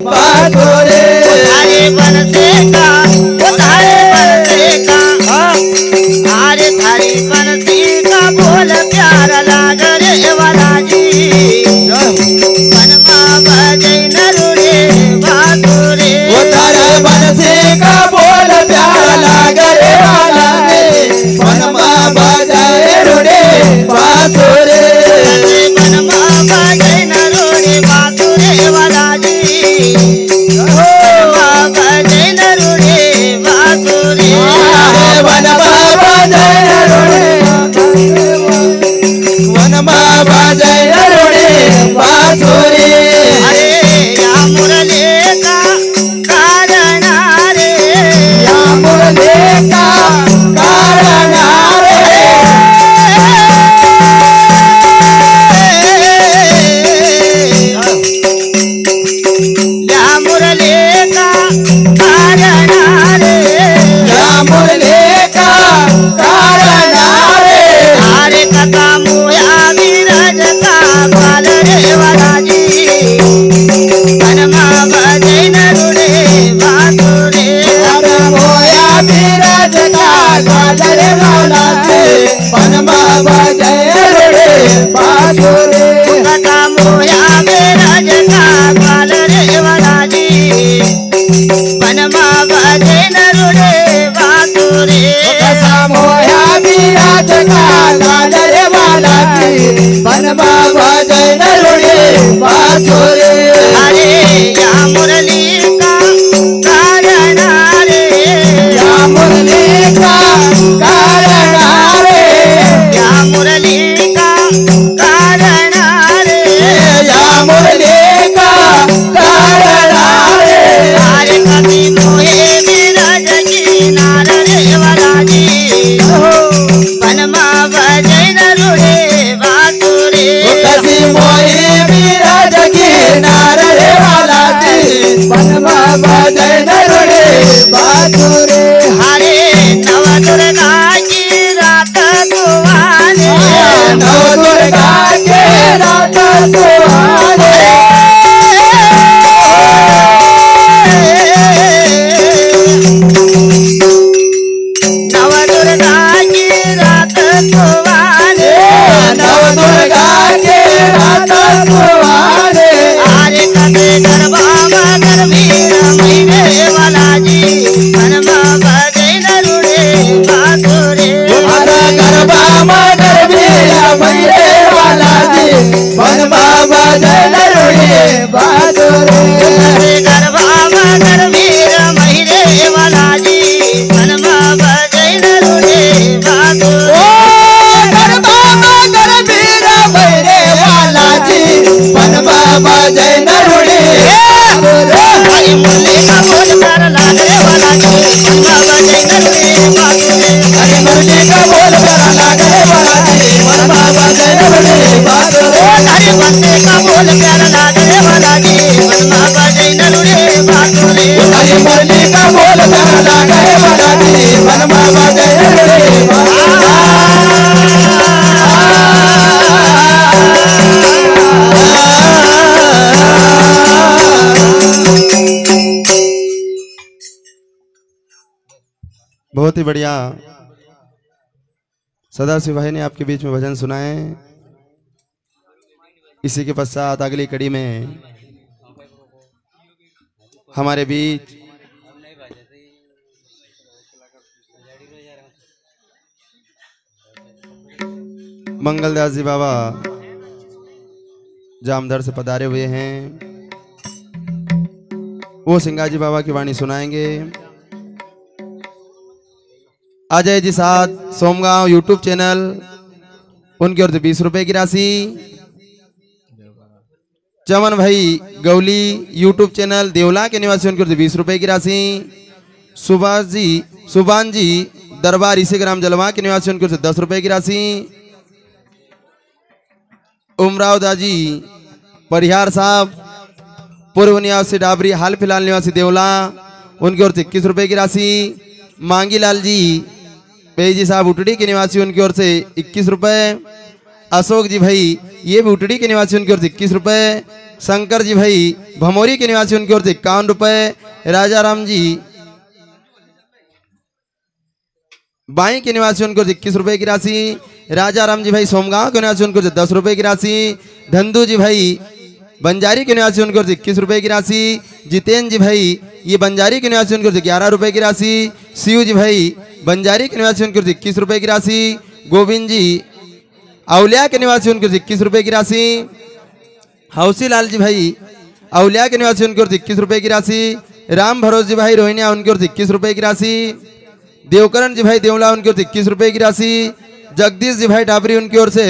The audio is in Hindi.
बातोरे थारे बनसे का थारे बनसे का अरे थारी बनसी का बोल प्यारा लाग रे वाला जी वनमा बजे नरुड़े बातोरे थारे बनसे का बोल प्यारा लाग रे वाला जी वनमा बजे रुड़े बातोरे वनमा बजे नरुड़े बातोरे वाला जी वनमा बजे नरुड़े बातोरे वनमा बजे रुड़े वनमा बजे रुड़े बातोरे अरे या मुरले का कारण रे या मुरले का कारण रे या मुरले का कारण रे या मुरले का कारण रे अरे कथा मोया विरज का बाल रे वाला जी वनमा बजे नरुड़े बातोरे अरे मोया बिरज का गाजर वाला से वनमा बजे रुड़े बातोरे कथा मोया विरज का बाल रे वाला जी वनमा बजे नरुड़े बातोरे कसा मोया बिरज का गाजर वाला से वनमा बजे रुड़े बातोरे अरे या मुरली का कारण रे या मुरली का कारण रे या मुरली का कारण रे या मुरली का कारण रे अरे कभी मोहे विरज की नार रे वाला जी वनमा बजे नरुड़े बातोरे कसी मोही बिरज की नारे वाला थी वनमा बजे रुड़े बातोरे हरे नव दुर्गा की रात कुवाने नव दुर्गा के रात सुहाने नव दुर्गा की रात कुवाने नव दुर्गा के रात सुहाने आरे कदे गरबा मगर वीर महीने वाला जी वनमा बजे नरुड़े बातोरे हरा गरबा मगर वीरा महीने वाला थी वनमा बजे रुड़े बातोरे अरे गरबा मगर वीर महीने वाला जी वनमा बजे नरुड़े बातोरे गरबा मगर वीरा महीने वाला थी वनमा बजे रुड़े हरी मुरली का बोल कर लागरे वाला जी वनमा बजे नरुड़े बातोरे हरी मुरली का बोल प्यारा लागे वाला थी वनमा बजे रुड़े बातोरे हरे बंदे का बोल प्यारा लागरे वाला जी वनमा बजे नरुड़े बातोरे हरी मुरली का बोल प्यारा लागे वाला थी वनमा बजे रुड़े बहुत ही बढ़िया सदाशिव भाई ने आपके बीच में भजन सुनाए। इसी के पश्चात अगली कड़ी में हमारे बीच मंगलदास जी बाबा जामदर से पधारे हुए हैं, वो सिंगाजी बाबा की वाणी सुनाएंगे। अजय जी साथ सोमगांव यूट्यूब चैनल, उनकी ओर से 20 रुपए की राशि। चमन भाई गौली यूट्यूब चैनल देवला के निवासी, उनकी ओर से 20 रुपए की राशि। सुभान जी दरबार इसी ग्राम जलवा के निवासी, उनकी ओर से 10 रुपए की राशि। उमराव दाजी परिहार साहब पूर्व निवासी डाबरी, हाल फिलहाल निवासी देवला, उनकी ओर से 21 रुपए की राशि। मांगीलाल जी पेजी साहब उटड़ी के निवासी, उनकी ओर से 21 रुपए। अशोक जी भाई ये भी उटड़ी के निवासी उनकी ओर से 21 रुपए। शंकर जी भाई भमोरी के निवासी उनकी ओर से 51 रुपए। राजा राम जी बाई के निवासी उनकी ओर से 21 रुपए की राशि। राजा राम जी भाई सोमगांव के निवासी उनकी ओर से 10 रुपए की राशि। धंधु जी भाई बंजारी के निवासी उनकी ओर से 21 रुपए की राशि। जितेंद्र जी भाई ये बंजारी के निवासी उनकी ओर से 11 रुपए की राशि। शिव जी भाई बंजारी के निवासी उनकी ओर से 21 रुपए की राशि। गोविंद जी औलिया के निवासी उनकी ओर से 21 रुपए की राशि। हौसी लाल जी भाई औलिया के निवासी उनकी ओर से 21 रुपए की राशि। राम भरोस जी भाई रोहिणिया उनकी ओर से 21 रुपए की राशि। देवकरण जी भाई देवला उनकी ओर से 21 रुपए की राशि। जगदीश जी भाई डाबरी उनकी ओर से